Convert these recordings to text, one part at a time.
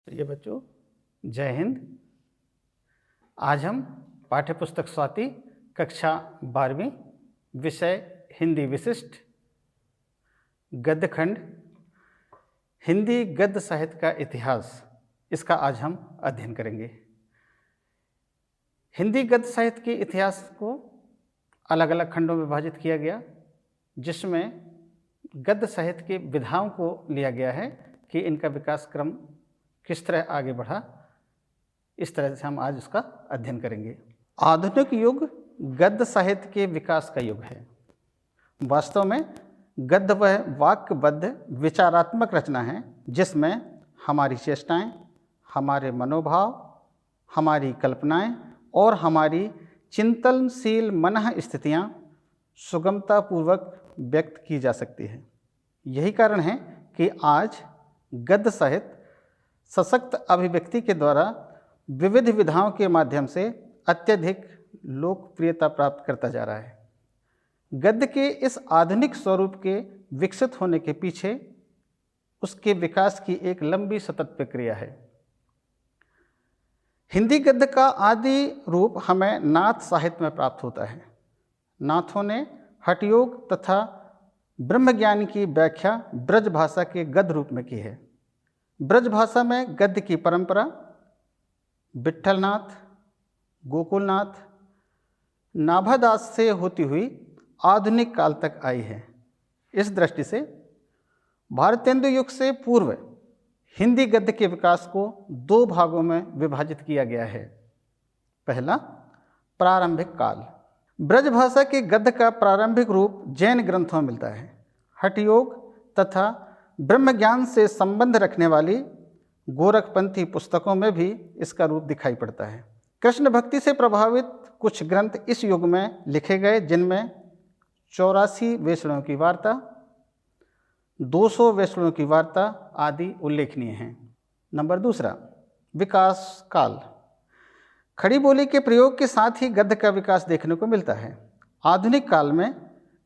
प्रिय बच्चों, जय हिंद। आज हम पाठ्यपुस्तक स्वाति कक्षा 12वीं विषय हिंदी विशिष्ट गद्य खंड हिंदी गद्य साहित्य का इतिहास इसका आज हम अध्ययन करेंगे। हिंदी गद्य साहित्य के इतिहास को अलग अलग खंडों में विभाजित किया गया, जिसमें गद्य साहित्य की विधाओं को लिया गया है कि इनका विकास क्रम किस तरह आगे बढ़ा। इस तरह से हम आज उसका अध्ययन करेंगे। आधुनिक युग गद्य साहित्य के विकास का युग है। वास्तव में गद्य वह वाक्यबद्ध विचारात्मक रचना है जिसमें हमारी चेष्टाएं, हमारे मनोभाव, हमारी कल्पनाएं और हमारी चिंतनशील मनः स्थितियां सुगमतापूर्वक व्यक्त की जा सकती है। यही कारण है कि आज गद्य साहित्य सशक्त अभिव्यक्ति के द्वारा विविध विधाओं के माध्यम से अत्यधिक लोकप्रियता प्राप्त करता जा रहा है। गद्य के इस आधुनिक स्वरूप के विकसित होने के पीछे उसके विकास की एक लंबी सतत प्रक्रिया है। हिंदी गद्य का आदि रूप हमें नाथ साहित्य में प्राप्त होता है। नाथों ने हठयोग तथा ब्रह्मज्ञान की व्याख्या ब्रज भाषा के गद्य रूप में की है। ब्रज भाषा में गद्य की परंपरा विट्ठलनाथ, गोकुलनाथ, नाभादास से होती हुई आधुनिक काल तक आई है। इस दृष्टि से भारतेंदु युग से पूर्व हिंदी गद्य के विकास को दो भागों में विभाजित किया गया है। पहला, प्रारंभिक काल। ब्रज भाषा के गद्य का प्रारंभिक रूप जैन ग्रंथों में मिलता है। हठयोग तथा ब्रह्मज्ञान से संबंध रखने वाली गोरखपंथी पुस्तकों में भी इसका रूप दिखाई पड़ता है। कृष्ण भक्ति से प्रभावित कुछ ग्रंथ इस युग में लिखे गए, जिनमें 84 वेश्याओं की वार्ता, 200 वेश्याओं की वार्ता आदि उल्लेखनीय हैं। नंबर दूसरा, विकास काल। खड़ी बोली के प्रयोग के साथ ही गद्य का विकास देखने को मिलता है। आधुनिक काल में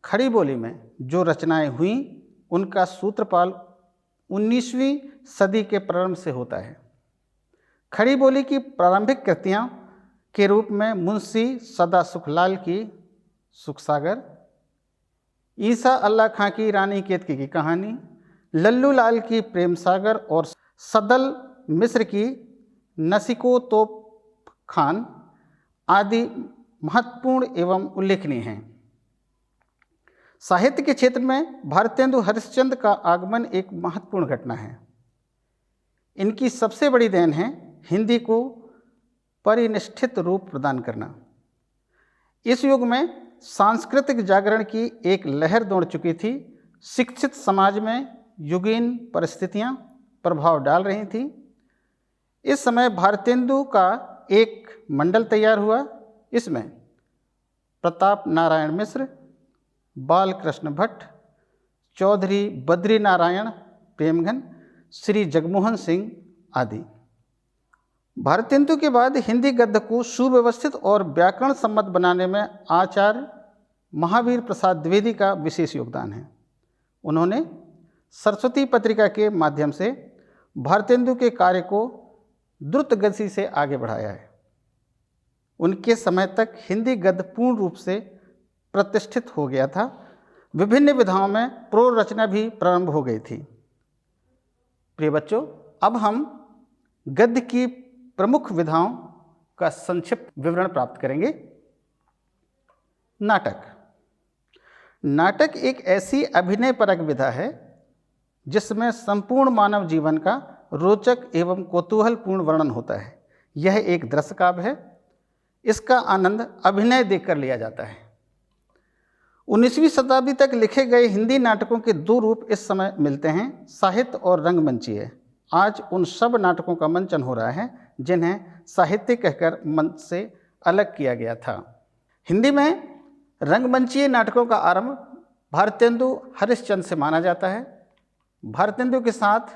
खड़ी बोली में जो रचनाएं हुईं उनका सूत्रपात 19वीं सदी के प्रारंभ से होता है। खड़ी बोली की प्रारंभिक कृतियां के रूप में मुंशी सदा सुखलाल की सुखसागर, ईसा अल्लाह खां की रानी केतकी की कहानी, लल्लू लाल की प्रेम सागर और सदल मिश्र की नसीको तोप खान आदि महत्वपूर्ण एवं उल्लेखनीय हैं। साहित्य के क्षेत्र में भारतेंदु हरिश्चंद्र का आगमन एक महत्वपूर्ण घटना है। इनकी सबसे बड़ी देन है हिंदी को परिनिष्ठित रूप प्रदान करना। इस युग में सांस्कृतिक जागरण की एक लहर दौड़ चुकी थी। शिक्षित समाज में युगीन परिस्थितियां प्रभाव डाल रही थीं। इस समय भारतेंदु का एक मंडल तैयार हुआ। इसमें प्रताप नारायण मिश्र, बालकृष्ण भट्ट, चौधरी बद्री नारायण प्रेमघन, श्री जगमोहन सिंह आदि। भारतेंदु के बाद हिंदी गद्य को सुव्यवस्थित और व्याकरण सम्मत बनाने में आचार्य महावीर प्रसाद द्विवेदी का विशेष योगदान है। उन्होंने सरस्वती पत्रिका के माध्यम से भारतेंदु के कार्य को द्रुत गति से आगे बढ़ाया है। उनके समय तक हिंदी गद्य पूर्ण रूप से प्रतिष्ठित हो गया था। विभिन्न विधाओं में प्रोर रचना भी प्रारंभ हो गई थी। प्रिय बच्चों, अब हम गद्य की प्रमुख विधाओं का संक्षिप्त विवरण प्राप्त करेंगे। नाटक। नाटक एक ऐसी अभिनयपरक विधा है जिसमें संपूर्ण मानव जीवन का रोचक एवं कौतूहलपूर्ण वर्णन होता है। यह एक दृश्य काव्य है। इसका आनंद अभिनय देखकर लिया जाता है। 19वीं शताब्दी तक लिखे गए हिंदी नाटकों के दो रूप इस समय मिलते हैं, साहित्य और रंगमंचीय। आज उन सब नाटकों का मंचन हो रहा है जिन्हें साहित्य कहकर मंच से अलग किया गया था। हिंदी में रंगमंचीय नाटकों का आरंभ भारतेंदु हरिश्चंद्र से माना जाता है। भारतेंदु के साथ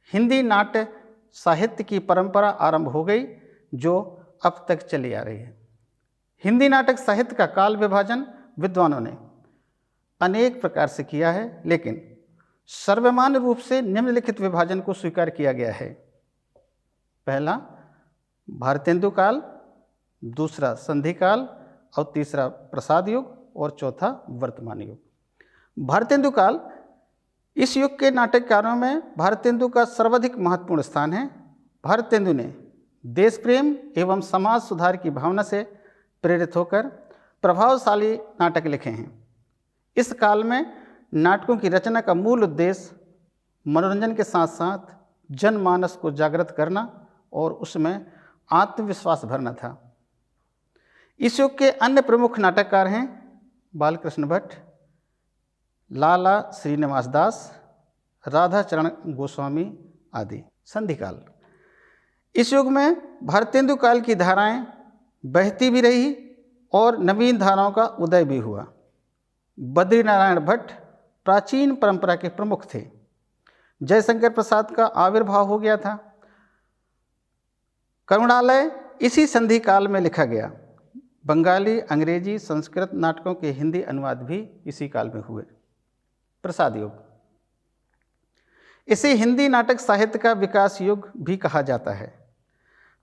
हिंदी नाट्य साहित्य की परंपरा आरंभ हो गई जो अब तक चली आ रही है। हिंदी नाटक साहित्य का काल विभाजन विद्वानों ने अनेक प्रकार से किया है, लेकिन सर्वमान्य रूप से निम्नलिखित विभाजन को स्वीकार किया गया है। पहला भारतेंदु काल, दूसरा संधि काल और तीसरा प्रसाद युग और चौथा वर्तमान युग। भारतेंदु काल, इस युग के नाटककारों में भारतेंदु का सर्वाधिक महत्वपूर्ण स्थान है। भारतेंदु ने देश प्रेम एवं समाज सुधार की भावना से प्रेरित होकर प्रभावशाली नाटक लिखे हैं। इस काल में नाटकों की रचना का मूल उद्देश्य मनोरंजन के साथ साथ जनमानस को जागृत करना और उसमें आत्मविश्वास भरना था। इस युग के अन्य प्रमुख नाटककार हैं बालकृष्ण भट्ट, लाला श्रीनिवास दास, राधाचरण गोस्वामी आदि। संधि काल, इस युग में भारतेंदु काल की धाराएं बहती भी रही और नवीन धाराओं का उदय भी हुआ। बद्रीनारायण भट्ट प्राचीन परंपरा के प्रमुख थे। जयशंकर प्रसाद का आविर्भाव हो गया था। करुणालय इसी संधि काल में लिखा गया। बंगाली, अंग्रेजी, संस्कृत नाटकों के हिंदी अनुवाद भी इसी काल में हुए। प्रसाद युग, इसे हिंदी नाटक साहित्य का विकास युग भी कहा जाता है।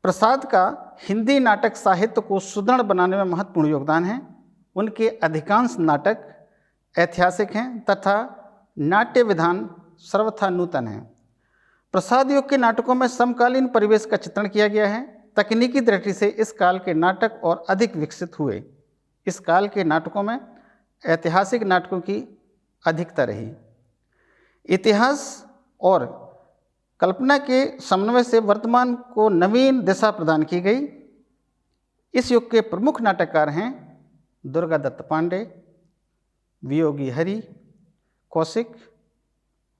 प्रसाद का हिंदी नाटक साहित्य को सुदृढ़ बनाने में महत्वपूर्ण योगदान है। उनके अधिकांश नाटक ऐतिहासिक हैं तथा नाट्य विधान सर्वथा नूतन है। प्रसाद युग के नाटकों में समकालीन परिवेश का चित्रण किया गया है। तकनीकी दृष्टि से इस काल के नाटक और अधिक विकसित हुए। इस काल के नाटकों में ऐतिहासिक नाटकों की अधिकता रही। इतिहास और कल्पना के समन्वय से वर्तमान को नवीन दिशा प्रदान की गई। इस युग के प्रमुख नाटककार हैं दुर्गादत्त पांडे, वियोगी हरि, कौशिक,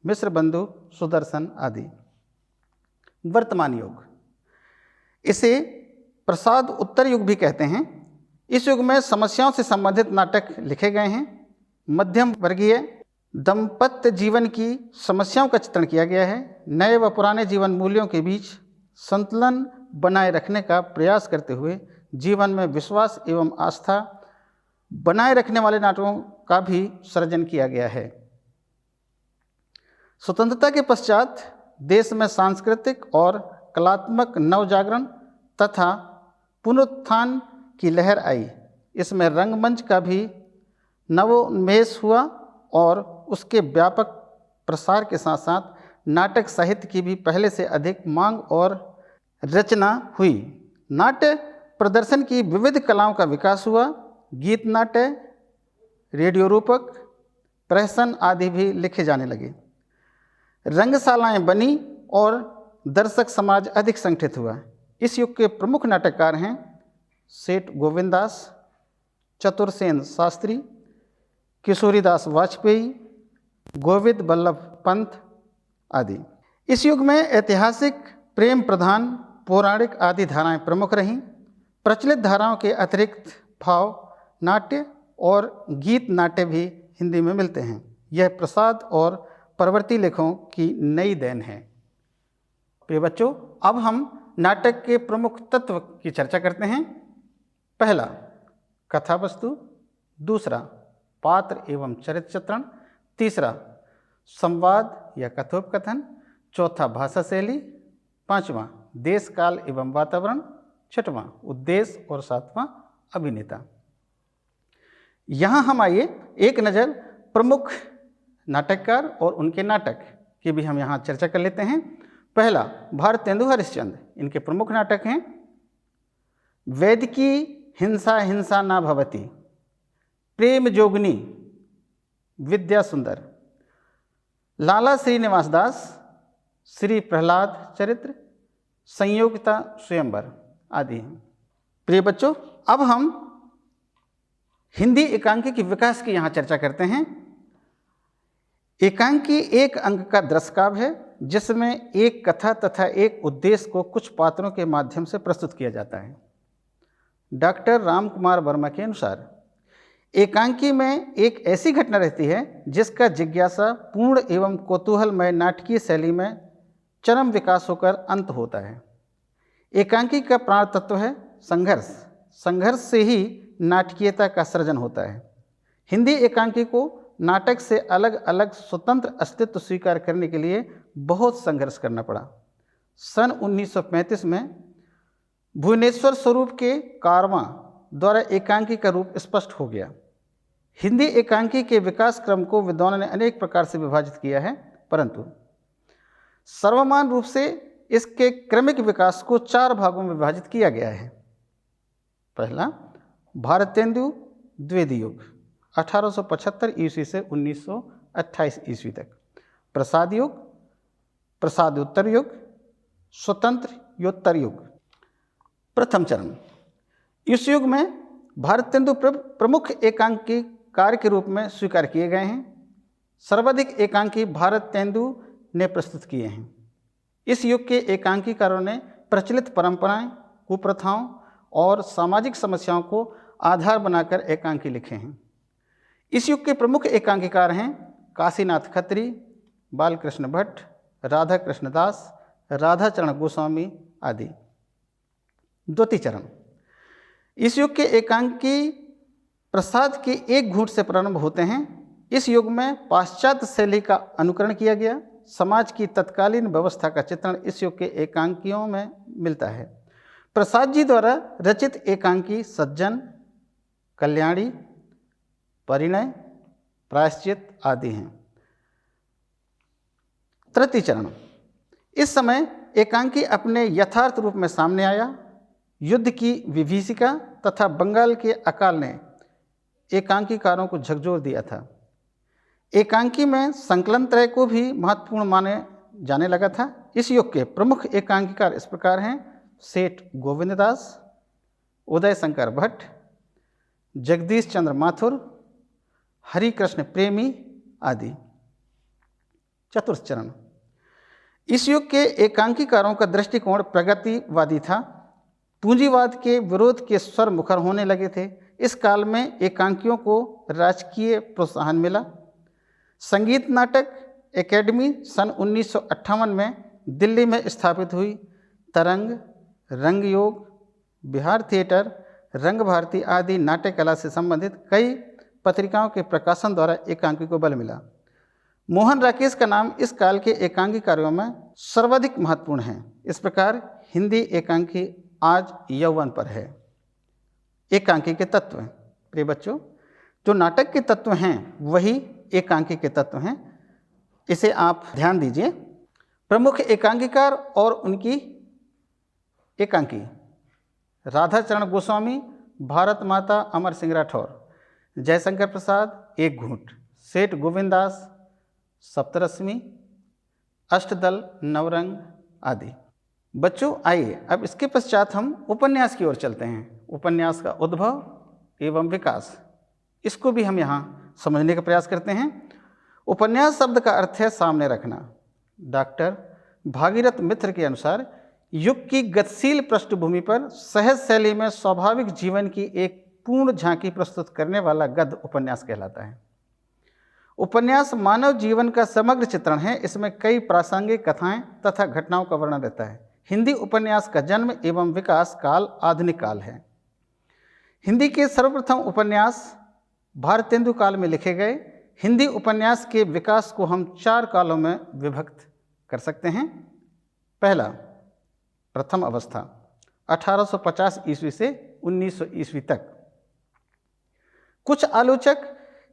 मिश्र बंधु, सुदर्शन आदि। वर्तमान युग, इसे प्रसाद उत्तर युग भी कहते हैं। इस युग में समस्याओं से संबंधित नाटक लिखे गए हैं। मध्यम वर्गीय दाम्पत्य जीवन की समस्याओं का चित्रण किया गया है। नए व पुराने जीवन मूल्यों के बीच संतुलन बनाए रखने का प्रयास करते हुए जीवन में विश्वास एवं आस्था बनाए रखने वाले नाटकों का भी सृजन किया गया है। स्वतंत्रता के पश्चात देश में सांस्कृतिक और कलात्मक नवजागरण तथा पुनरुत्थान की लहर आई। इसमें रंगमंच का भी नवोन्मेष हुआ और उसके व्यापक प्रसार के साथ साथ नाटक साहित्य की भी पहले से अधिक मांग और रचना हुई। नाट्य प्रदर्शन की विविध कलाओं का विकास हुआ। गीत नाट्य, रेडियो रूपक, प्रहसन आदि भी लिखे जाने लगे। रंगशालाएं बनी और दर्शक समाज अधिक संगठित हुआ। इस युग के प्रमुख नाटककार हैं सेठ गोविंददास, चतुरसेन शास्त्री, किशोरीदास वाजपेयी, गोविंद बल्लभ पंत आदि। इस युग में ऐतिहासिक, प्रेम प्रधान, पौराणिक आदि धाराएं प्रमुख रहीं। प्रचलित धाराओं के अतिरिक्त भाव नाट्य और गीत नाट्य भी हिंदी में मिलते हैं। यह प्रसाद और परवर्ती लेखों की नई देन है। प्रिय बच्चों, अब हम नाटक के प्रमुख तत्व की चर्चा करते हैं। पहला, कथा वस्तु। दूसरा, पात्र एवं चरित्र चित्रण। तीसरा, संवाद या कथोपकथन। चौथा, भाषा शैली। पांचवां, देश काल एवं वातावरण। छठवां, उद्देश्य। और सातवां, अभिनेता। यहाँ हम आइए एक नज़र प्रमुख नाटककार और उनके नाटक की भी हम यहाँ चर्चा कर लेते हैं। पहला, भारतेंदु हरिश्चंद्र। इनके प्रमुख नाटक हैं वैदिकी हिंसा हिंसा ना भवति, प्रेम जोगनी, विद्या सुंदर, लाला श्रीनिवास दास, श्री प्रहलाद चरित्र, संयोगिता स्वयंवर आदि हैं। प्रिय बच्चों, अब हम हिंदी एकांकी के विकास की यहाँ चर्चा करते हैं। एकांकी एक अंक का दृश्य काव्य है जिसमें एक कथा तथा एक उद्देश्य को कुछ पात्रों के माध्यम से प्रस्तुत किया जाता है। डॉक्टर राम कुमार वर्मा के अनुसार एकांकी में एक ऐसी घटना रहती है जिसका जिज्ञासा पूर्ण एवं कौतूहलमय नाटकीय शैली में चरम विकास होकर अंत होता है। एकांकी का प्राण तत्व है संघर्ष। संघर्ष से ही नाटकीयता का सृजन होता है। हिंदी एकांकी को नाटक से अलग अलग स्वतंत्र अस्तित्व स्वीकार करने के लिए बहुत संघर्ष करना पड़ा। सन 1935 में भुवनेश्वर स्वरूप के कारवां द्वारा एकांकी का रूप स्पष्ट हो गया। हिंदी एकांकी के विकास क्रम को विद्वानों ने अनेक प्रकार से विभाजित किया है, परंतु सर्वमान रूप से इसके क्रमिक विकास को 4 भागों में विभाजित किया गया है। पहला, भारतेंदु द्विवेदी युग 1875 ईस्वी से 1928 ईस्वी तक। प्रसाद युग, प्रसादोत्तर युग, स्वतंत्र युग। प्रथम चरण, इस युग में भारतेंदु प्रमुख एकांकी कार्य के रूप में स्वीकार किए गए हैं। सर्वाधिक एकांकी भारतेंदु ने प्रस्तुत किए हैं। इस युग के एकांकीकारों ने प्रचलित परंपराएं, कुप्रथाओं और सामाजिक समस्याओं को आधार बनाकर एकांकी लिखे हैं। इस युग के प्रमुख एकांकीकार हैं काशीनाथ खत्री, बालकृष्ण भट्ट, राधा कृष्ण दास, राधाचरण गोस्वामी आदि। द्वितीय चरण, इस युग के एकांकी प्रसाद के एक घूंट से प्रारंभ होते हैं। इस युग में पाश्चात्य शैली का अनुकरण किया गया। समाज की तत्कालीन व्यवस्था का चित्रण इस युग के एकांकियों में मिलता है। प्रसाद जी द्वारा रचित एकांकी सज्जन, कल्याणी, परिणय, प्रायश्चित आदि हैं। तृतीय चरण, इस समय एकांकी अपने यथार्थ रूप में सामने आया। युद्ध की विभीषिका तथा बंगाल के अकाल ने एकांकीकारों को झकझोर दिया था। एकांकी में संकलन त्रय को भी महत्वपूर्ण माने जाने लगा था। इस युग के प्रमुख एकांकीकार इस प्रकार हैं: सेठ गोविंददास, उदय शंकर भट्ट, जगदीश चंद्र माथुर, हरिकृष्ण प्रेमी आदि। चतुर्थ चरण, इस युग के एकांकीकारों का दृष्टिकोण प्रगतिवादी था। पूंजीवाद के विरोध के स्वर मुखर होने लगे थे। इस काल में एकांकियों को राजकीय प्रोत्साहन मिला। संगीत नाटक एकेडमी सन 1958 में दिल्ली में स्थापित हुई। तरंग, रंग योग, बिहार थिएटर, रंग भारती आदि नाट्य कला से संबंधित कई पत्रिकाओं के प्रकाशन द्वारा एकांकी को बल मिला। मोहन राकेश का नाम इस काल के एकांकी कार्यों में सर्वाधिक महत्वपूर्ण है। इस प्रकार हिंदी एकांकी आज यौवन पर है। एकांकी के तत्व, प्रिय बच्चों, जो नाटक के तत्व हैं वही एकांकी के तत्व हैं। इसे आप ध्यान दीजिए। प्रमुख एकांकीकार और उनकी एकांकी: राधाचरण गोस्वामी, भारत माता अमर सिंह राठौर, जयशंकर प्रसाद एक घूंट, सेठ गोविंददास, सप्तरश्मि, अष्टदल, नवरंग आदि। बच्चों, आइए अब इसके पश्चात हम उपन्यास की ओर चलते हैं। उपन्यास का उद्भव एवं विकास, इसको भी हम यहाँ समझने का प्रयास करते हैं। उपन्यास शब्द का अर्थ है सामने रखना। डॉक्टर भागीरथ मित्र के अनुसार युग की गतिशील पृष्ठभूमि पर सहज शैली में स्वाभाविक जीवन की एक पूर्ण झांकी प्रस्तुत करने वाला गद्य उपन्यास कहलाता है। उपन्यास मानव जीवन का समग्र चित्रण है। इसमें कई प्रासंगिक कथाएं तथा घटनाओं का वर्णन रहता है। हिंदी उपन्यास का जन्म एवं विकास काल आधुनिक काल है। हिंदी के सर्वप्रथम उपन्यास भारतेंदु काल में लिखे गए। हिंदी उपन्यास के विकास को हम 4 कालों में विभक्त कर सकते हैं। पहला, प्रथम अवस्था 1850 ईस्वी से 1900 ईस्वी तक। कुछ आलोचक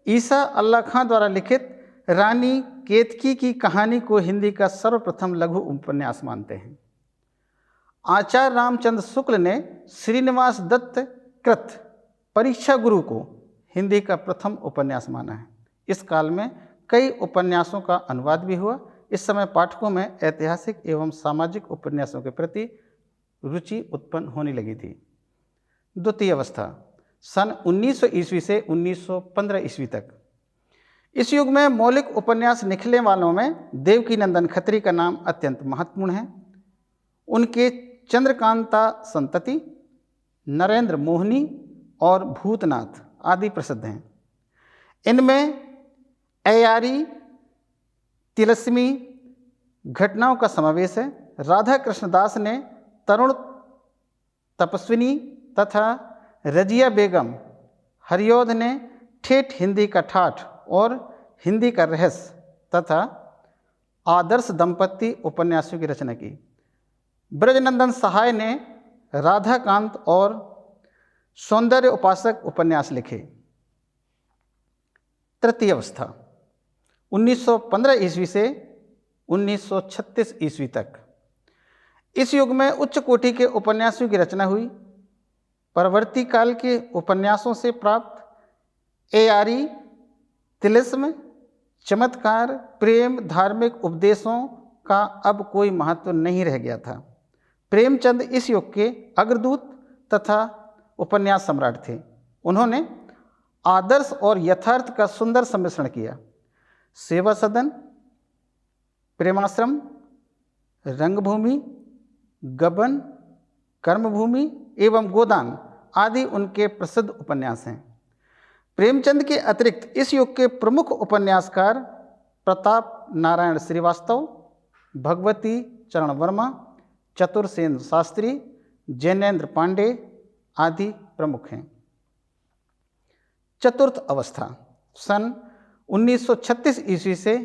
ईसा अल्लाह खां द्वारा लिखित रानी केतकी की कहानी को हिंदी का सर्वप्रथम लघु उपन्यास मानते हैं। आचार्य रामचंद्र शुक्ल ने श्रीनिवास दत्त कृत परीक्षा गुरु को हिंदी का प्रथम उपन्यास माना है। इस काल में कई उपन्यासों का अनुवाद भी हुआ। इस समय पाठकों में ऐतिहासिक एवं सामाजिक उपन्यासों के प्रति रुचि उत्पन्न होने लगी थी। द्वितीय अवस्था सन 1900 ईस्वी से 1915 ईस्वी तक। इस युग में मौलिक उपन्यास लिखने वालों में देवकीनंदन खत्री का नाम अत्यंत महत्वपूर्ण है। उनके चंद्रकांता संतति, नरेंद्र मोहिनी और भूतनाथ आदि प्रसिद्ध हैं। इनमें अयारी तिलस्मी घटनाओं का समावेश है। राधा कृष्णदास ने तरुण तपस्विनी तथा रजिया बेगम, हरियोध ने ठेठ हिंदी का ठाठ और हिंदी का रहस्य तथा आदर्श दंपत्ति उपन्यासों की रचना की। ब्रजनंदन सहाय ने राधाकांत और सौंदर्य उपासक उपन्यास लिखे। तृतीय अवस्था 1915 ईस्वी से 1936 ईस्वी तक। इस युग में उच्च कोटि के उपन्यासों की रचना हुई। परवर्ती काल के उपन्यासों से प्राप्त एआरी, तिलिस्म, चमत्कार, प्रेम, धार्मिक उपदेशों का अब कोई महत्व नहीं रह गया था। प्रेमचंद इस युग के अग्रदूत तथा उपन्यास सम्राट थे। उन्होंने आदर्श और यथार्थ का सुंदर सम्मिश्रण किया। सेवा सदन, प्रेमाश्रम, रंगभूमि, गबन, कर्मभूमि एवं गोदान आदि उनके प्रसिद्ध उपन्यास हैं। प्रेमचंद के अतिरिक्त इस युग के प्रमुख उपन्यासकार प्रताप नारायण श्रीवास्तव, भगवती चरण वर्मा, चतुरसेन शास्त्री, जैनेन्द्र पांडे आदि प्रमुख हैं। चतुर्थ अवस्था सन 1936 ईस्वी से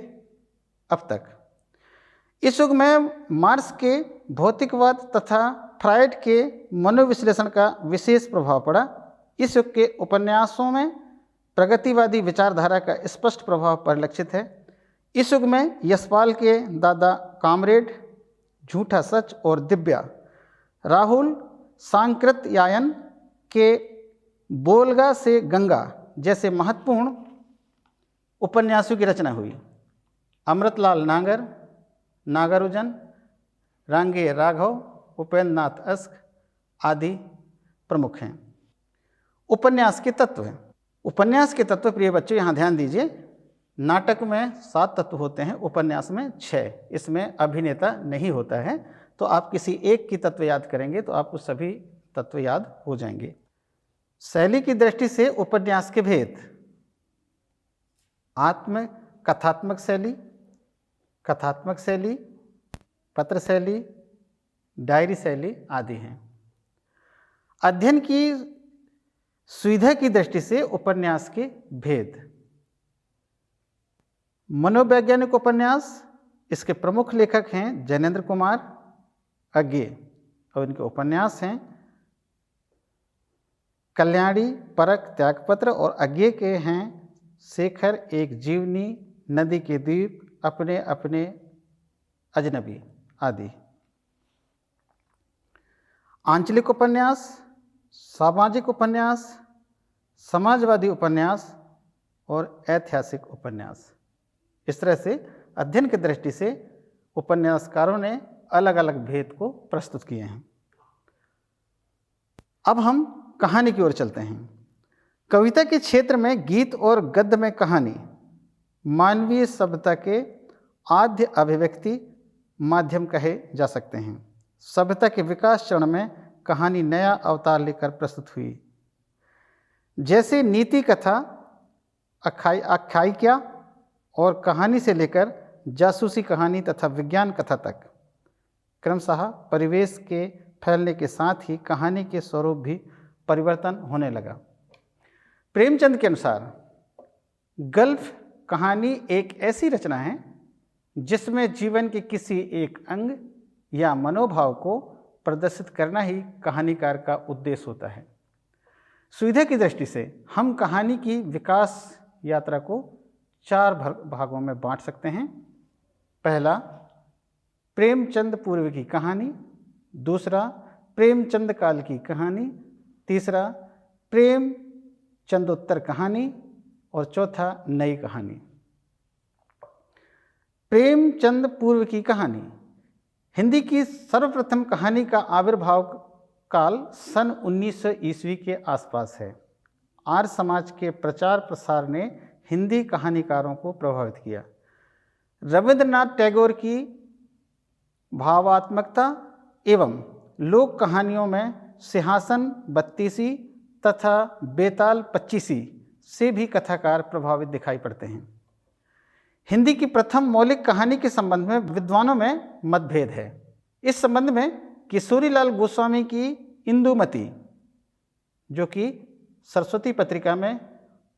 अब तक। इस युग में मार्क्स के भौतिकवाद तथा फ्रायड के मनोविश्लेषण का विशेष प्रभाव पड़ा। इस युग के उपन्यासों में प्रगतिवादी विचारधारा का स्पष्ट प्रभाव परिलक्षित है। इस युग में यशपाल के दादा कामरेड, झूठा सच और दिव्या, राहुल सांकृत्यायन के बोलगा से गंगा जैसे महत्वपूर्ण उपन्यासों की रचना हुई। अमृतलाल नागर, नागार्जुन, रांगे राघव, उपेंद्र नाथ अस्क आदि प्रमुख हैं। उपन्यास के तत्व हैं। उपन्यास के तत्व, प्रिय बच्चों यहाँ ध्यान दीजिए, नाटक में 7 तत्व होते हैं, उपन्यास में 6। इसमें अभिनेता नहीं होता है, तो आप किसी एक की तत्व याद करेंगे तो आपको सभी तत्व याद हो जाएंगे। शैली की दृष्टि से उपन्यास के भेद आत्म कथात्मक शैली, कथात्मक शैली, पत्र शैली, डायरी शैली आदि हैं। अध्ययन की सुविधा की दृष्टि से उपन्यास के भेद। मनोवैज्ञानिक उपन्यास, इसके प्रमुख लेखक हैं जैनेन्द्र कुमार अज्ञे और इनके उपन्यास हैं कल्याणी, परख, त्यागपत्र और अज्ञे के हैं शेखर, एक जीवनी, नदी के द्वीप, अपने अपने अजनबी आदि। आंचलिक उपन्यास, सामाजिक उपन्यास, समाजवादी उपन्यास और ऐतिहासिक उपन्यास। इस तरह से अध्ययन की दृष्टि से उपन्यासकारों ने अलग अलग भेद को प्रस्तुत किए हैं। अब हम कहानी की ओर चलते हैं। कविता के क्षेत्र में गीत और गद्य में कहानी मानवीय सभ्यता के आद्य अभिव्यक्ति माध्यम कहे जा सकते हैं। सभ्यता के विकास चरण में कहानी नया अवतार लेकर प्रस्तुत हुई। जैसे नीति कथा, आख्यायिका और कहानी से लेकर जासूसी कहानी तथा विज्ञान कथा तक क्रमशः परिवेश के फैलने के साथ ही कहानी के स्वरूप भी परिवर्तन होने लगा। प्रेमचंद के अनुसार गल्फ कहानी एक ऐसी रचना है जिसमें जीवन के किसी एक अंग या मनोभाव को प्रदर्शित करना ही कहानीकार का उद्देश्य होता है। सुविधा की दृष्टि से हम कहानी की विकास यात्रा को 4 भागों में बांट सकते हैं। पहला, प्रेमचंद पूर्व की कहानी। दूसरा, प्रेमचंद काल की कहानी। तीसरा, प्रेमचंदोत्तर कहानी। और चौथा, नई कहानी। प्रेमचंद पूर्व की कहानी हिंदी की सर्वप्रथम कहानी का आविर्भाव काल सन 1900 ईस्वी के आसपास है। आर्य समाज के प्रचार प्रसार ने हिंदी कहानीकारों को प्रभावित किया। रविंद्रनाथ टैगोर की भावात्मकता एवं लोक कहानियों में सिंहासन 32 तथा बेताल 25 से भी कथाकार प्रभावित दिखाई पड़ते हैं। हिंदी की प्रथम मौलिक कहानी के संबंध में विद्वानों में मतभेद है। इस संबंध में किशोरीलाल गोस्वामी की इंदुमती, जो कि सरस्वती पत्रिका में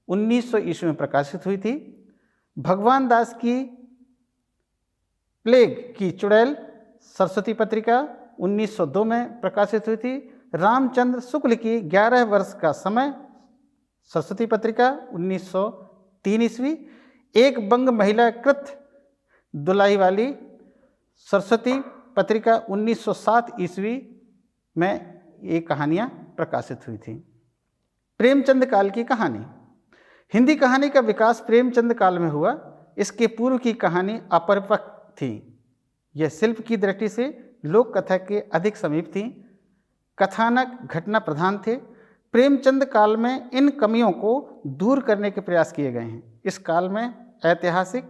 1900 ईस्वी में प्रकाशित हुई थी, भगवान दास की प्लेग की चुड़ैल सरस्वती पत्रिका 1902 में प्रकाशित हुई थी। रामचंद्र शुक्ल की 11 वर्ष का समय, सरस्वती पत्रिका 1903 ईस्वी। एक बंग महिला कृत दुलाई वाली, सरस्वती पत्रिका 1907 ईस्वी में ये कहानियाँ प्रकाशित हुई थी। प्रेमचंद काल की कहानी। हिंदी कहानी का विकास प्रेमचंद काल में हुआ। इसके पूर्व की कहानी अपरिपक्व थी। यह शिल्प की दृष्टि से लोक कथा के अधिक समीप थी। कथानक घटना प्रधान थे। प्रेमचंद काल में इन कमियों को दूर करने के प्रयास किए गए हैं। इस काल में ऐतिहासिक,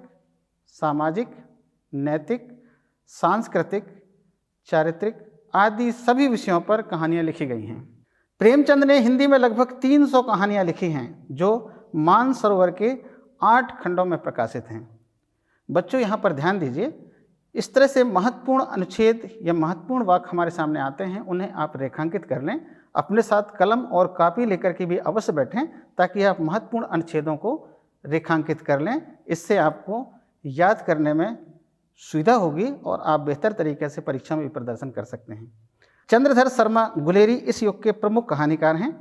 सामाजिक, नैतिक, सांस्कृतिक, चारित्रिक आदि सभी विषयों पर कहानियाँ लिखी गई हैं। प्रेमचंद ने हिंदी में लगभग 300 कहानियाँ लिखी हैं जो मानसरोवर के 8 खंडों में प्रकाशित हैं। बच्चों, यहाँ पर ध्यान दीजिए, इस तरह से महत्वपूर्ण अनुच्छेद या महत्वपूर्ण वाक्य हमारे सामने आते हैं, उन्हें आप रेखांकित कर लें। अपने साथ कलम और कापी लेकर के भी अवश्य बैठें ताकि आप महत्वपूर्ण अनुच्छेदों को रेखांकित कर लें। इससे आपको याद करने में सुविधा होगी और आप बेहतर तरीके से परीक्षा में भी प्रदर्शन कर सकते हैं। चंद्रधर शर्मा गुलेरी इस युग के प्रमुख कहानीकार हैं।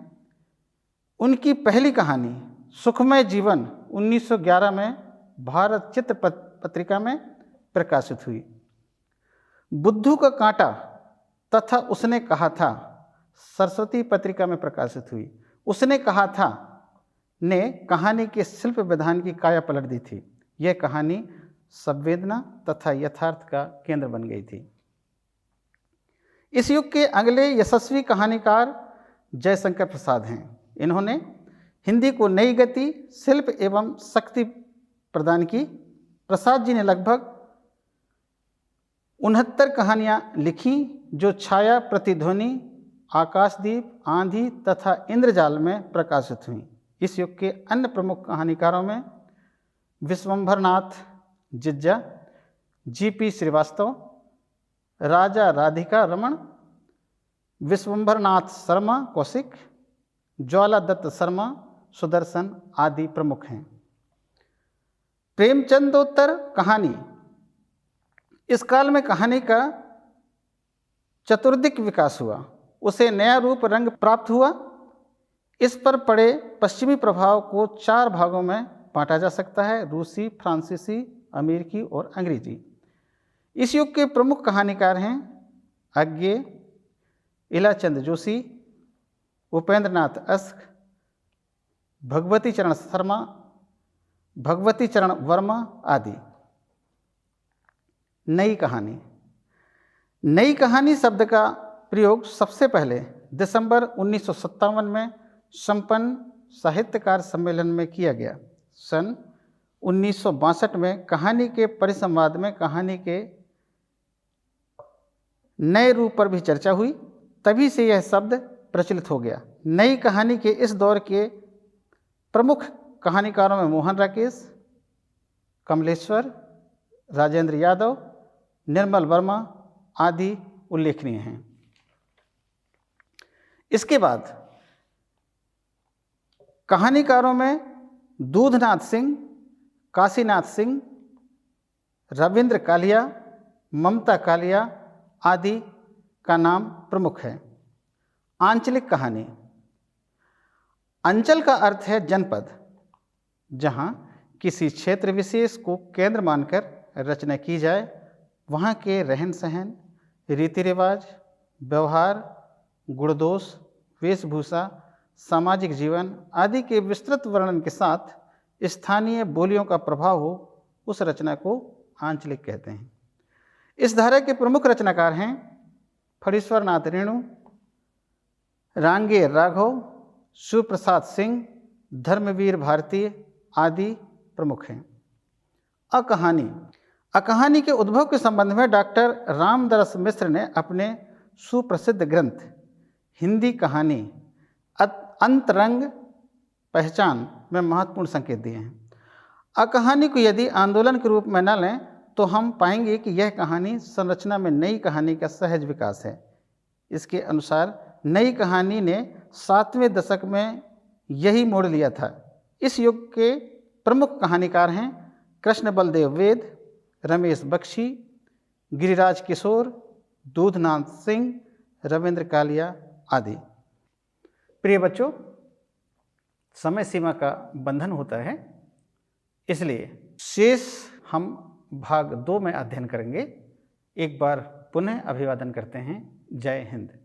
उनकी पहली कहानी सुखमय जीवन 1911 में भारत चित्र पत्रिका में प्रकाशित हुई। बुद्धू का कांटा तथा उसने कहा था सरस्वती पत्रिका में प्रकाशित हुई। उसने कहा था ने कहानी के शिल्प विधान की काया पलट दी थी। यह कहानी संवेदना तथा यथार्थ का केंद्र बन गई थी। इस युग के अगले यशस्वी कहानीकार जयशंकर प्रसाद हैं। इन्होंने हिंदी को नई गति, शिल्प एवं शक्ति प्रदान की। प्रसाद जी ने लगभग 69 कहानियाँ लिखी जो छाया, प्रतिध्वनि, आकाशदीप, आंधी तथा इंद्रजाल में प्रकाशित हुई। इस युग के अन्य प्रमुख कहानीकारों में विश्वंभरनाथ जिज्जा, G.P. श्रीवास्तव, राजा राधिका रमण, विश्वंभरनाथ शर्मा कौशिक, ज्वाला दत्त शर्मा, सुदर्शन आदि प्रमुख हैं। प्रेमचंदोत्तर कहानी। इस काल में कहानी का चतुर्दिक विकास हुआ। उसे नया रूप रंग प्राप्त हुआ। इस पर पड़े पश्चिमी प्रभाव को 4 भागों में बांटा जा सकता है: रूसी, फ्रांसीसी, अमेरिकी और अंग्रेजी। इस युग के प्रमुख कहानीकार हैं अज्ञे, इलाचंद जोशी, उपेंद्रनाथ अस्क, भगवती चरण शर्मा, भगवती चरण वर्मा आदि। नई कहानी। नई कहानी शब्द का प्रयोग सबसे पहले दिसंबर 1957 में संपन्न साहित्यकार सम्मेलन में किया गया। सन 1962 में कहानी के परिसंवाद में कहानी के नए रूप पर भी चर्चा हुई। तभी से यह शब्द प्रचलित हो गया। नई कहानी के इस दौर के प्रमुख कहानीकारों में मोहन राकेश, कमलेश्वर, राजेंद्र यादव, निर्मल वर्मा आदि उल्लेखनीय हैं। इसके बाद कहानीकारों में दूधनाथ सिंह, काशीनाथ सिंह, रविंद्र कालिया, ममता कालिया आदि का नाम प्रमुख है। आंचलिक कहानी। अंचल का अर्थ है जनपद, जहाँ किसी क्षेत्र विशेष को केंद्र मानकर रचना की जाए। वहाँ के रहन सहन, रीति रिवाज, व्यवहार, गुणदोष, वेशभूषा, सामाजिक जीवन आदि के विस्तृत वर्णन के साथ स्थानीय बोलियों का प्रभाव हो, उस रचना को आंचलिक कहते हैं। इस धारा के प्रमुख रचनाकार हैं फणीश्वर नाथ रेणु, रांगे राघव, शिवप्रसाद सिंह, धर्मवीर भारतीय आदि प्रमुख हैं। अकहानी। अकहानी के उद्भव के संबंध में डॉक्टर रामदरस मिश्र ने अपने सुप्रसिद्ध ग्रंथ हिंदी कहानी अंतरंग पहचान में महत्वपूर्ण संकेत दिए हैं। अकहानी को यदि आंदोलन के रूप में न लें तो हम पाएंगे कि यह कहानी संरचना में नई कहानी का सहज विकास है। इसके अनुसार नई कहानी ने 7वें दशक में यही मोड़ लिया था। इस युग के प्रमुख कहानीकार हैं कृष्ण बलदेव वेद, रमेश बख्शी, गिरिराज किशोर, दूधनाथ सिंह, रविंद्र कालिया आदि। प्रिय बच्चों, समय सीमा का बंधन होता है, इसलिए शेष हम भाग 2 में अध्ययन करेंगे। एक बार पुनः अभिवादन करते हैं। जय हिंद।